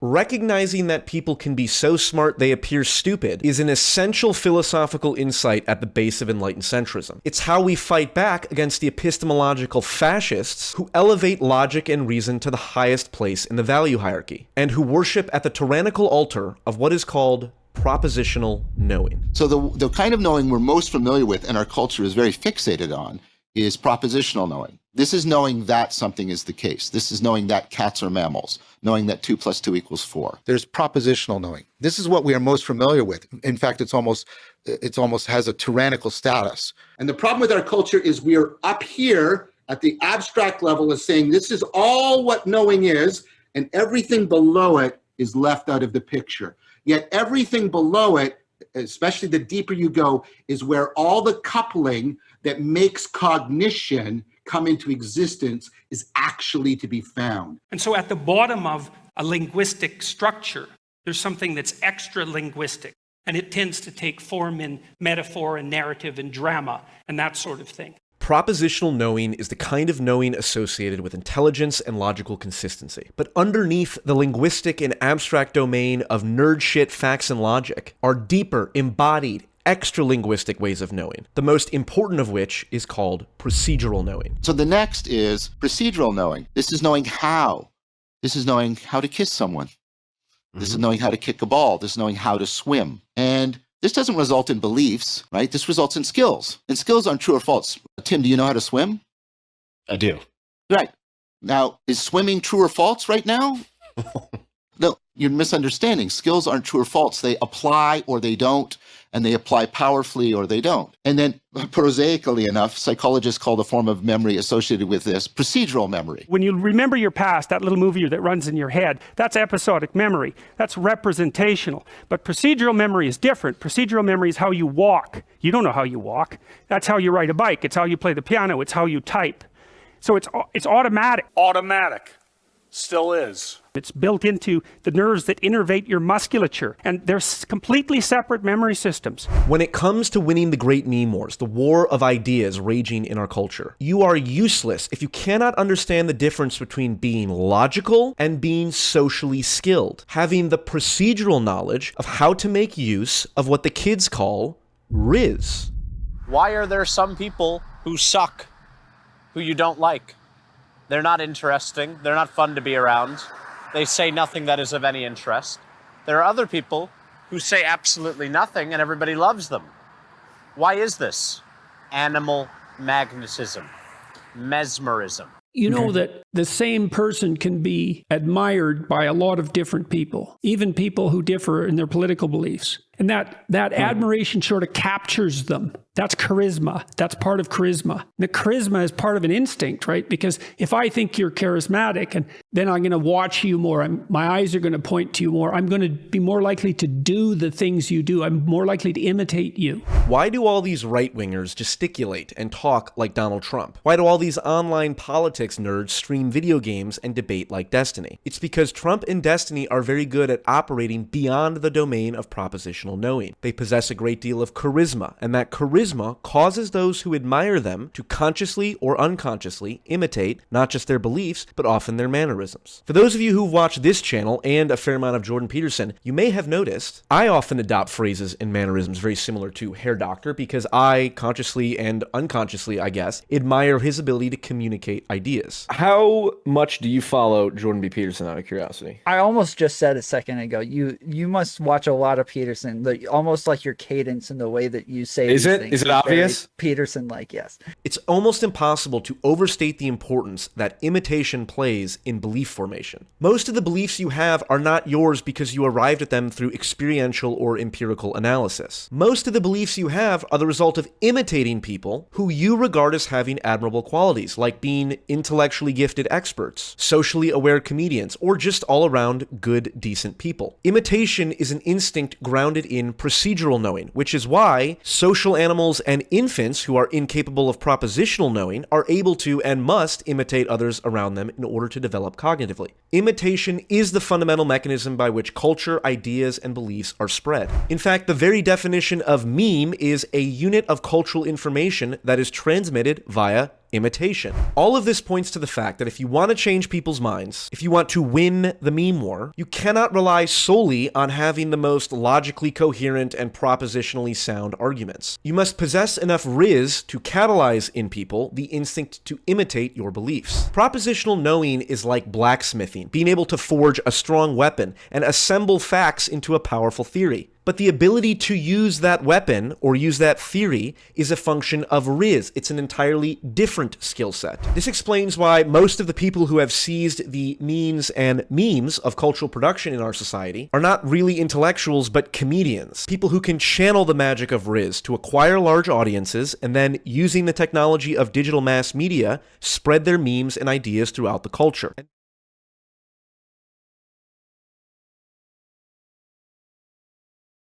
Recognizing that people can be so smart they appear stupid is an essential philosophical insight at the base of enlightened centrism. It's how we fight back against the epistemological fascists who elevate logic and reason to the highest place in the value hierarchy, and who worship at the tyrannical altar of what is called propositional knowing. So the kind of knowing we're most familiar with and our culture is very fixated on is propositional knowing. This is knowing that something is the case. This is knowing that cats are mammals, knowing that 2 + 2 = 4. There's propositional knowing. This is what we are most familiar with. In fact, it's almost has a tyrannical status. And the problem with our culture is we are up here at the abstract level of saying this is all what knowing is, and everything below it is left out of the picture. Yet everything below it, especially the deeper you go, is where all the coupling that makes cognition come into existence is actually to be found. And so at the bottom of a linguistic structure, there's something that's extra linguistic, and it tends to take form in metaphor and narrative and drama and that sort of thing. Propositional knowing is the kind of knowing associated with intelligence and logical consistency. But underneath the linguistic and abstract domain of nerd shit, facts, and logic are deeper, embodied, extra-linguistic ways of knowing, the most important of which is called procedural knowing. So the next is procedural knowing. This is knowing how. This is knowing how to kiss someone. This is knowing how to kick a ball. This is knowing how to swim. And this doesn't result in beliefs, right? This results in skills. And skills aren't true or false. Tim, do you know how to swim? I do. Right. Now, is swimming true or false right now? No, you're misunderstanding. Skills aren't true or false. They apply or they don't, and they apply powerfully or they don't. And then, prosaically enough, psychologists call the form of memory associated with this procedural memory. When you remember your past, that little movie that runs in your head, that's episodic memory. That's representational. But procedural memory is different. Procedural memory is how you walk. You don't know how you walk. That's how you ride a bike. It's how you play the piano. It's how you type. So it's automatic. Automatic. Still is. It's built into the nerves that innervate your musculature, and they're completely separate memory systems. When it comes to winning the great meme wars, the war of ideas raging in our culture, you are useless if you cannot understand the difference between being logical and being socially skilled, having the procedural knowledge of how to make use of what the kids call riz. Why are there some people who suck, who you don't like? They're not interesting. They're not fun to be around. They say nothing that is of any interest. There are other people who say absolutely nothing and everybody loves them. Why is this? Animal magnetism, mesmerism. You know that the same person can be admired by a lot of different people, even people who differ in their political beliefs. And that admiration sort of captures them. That's charisma. That's part of charisma. The charisma is part of an instinct, right? Because if I think you're charismatic, and then I'm going to watch you more, my eyes are going to point to you more, I'm going to be more likely to do the things you do. I'm more likely to imitate you. Why do all these right-wingers gesticulate and talk like Donald Trump? Why do all these online politics nerds stream video games and debate like Destiny? It's because Trump and Destiny are very good at operating beyond the domain of propositional knowing. They possess a great deal of charisma, and that charisma causes those who admire them to consciously or unconsciously imitate not just their beliefs, but often their mannerisms. For those of you who've watched this channel and a fair amount of Jordan Peterson, you may have noticed I often adopt phrases and mannerisms very similar to Hair Doctor because I, consciously and unconsciously, I guess, admire his ability to communicate ideas. How much do you follow Jordan B. Peterson, out of curiosity? I almost just said a second ago, you must watch a lot of Peterson, almost like your cadence and the way that you say Is these it? things Is it obvious? Peterson-like, yes. It's almost impossible to overstate the importance that imitation plays in belief formation. Most of the beliefs you have are not yours because you arrived at them through experiential or empirical analysis. Most of the beliefs you have are the result of imitating people who you regard as having admirable qualities, like being intellectually gifted experts, socially aware comedians, or just all-around good, decent people. Imitation is an instinct grounded in procedural knowing, which is why social animals and infants who are incapable of propositional knowing are able to and must imitate others around them in order to develop cognitively. Imitation is the fundamental mechanism by which culture, ideas, and beliefs are spread. In fact, the very definition of meme is a unit of cultural information that is transmitted via imitation. All of this points to the fact that if you want to change people's minds, if you want to win the meme war, you cannot rely solely on having the most logically coherent and propositionally sound arguments. You must possess enough riz to catalyze in people the instinct to imitate your beliefs. Propositional knowing is like blacksmithing, being able to forge a strong weapon and assemble facts into a powerful theory. But the ability to use that weapon or use that theory is a function of riz. It's an entirely different skill set. This explains why most of the people who have seized the means and memes of cultural production in our society are not really intellectuals but comedians. People who can channel the magic of riz to acquire large audiences and then, using the technology of digital mass media, spread their memes and ideas throughout the culture.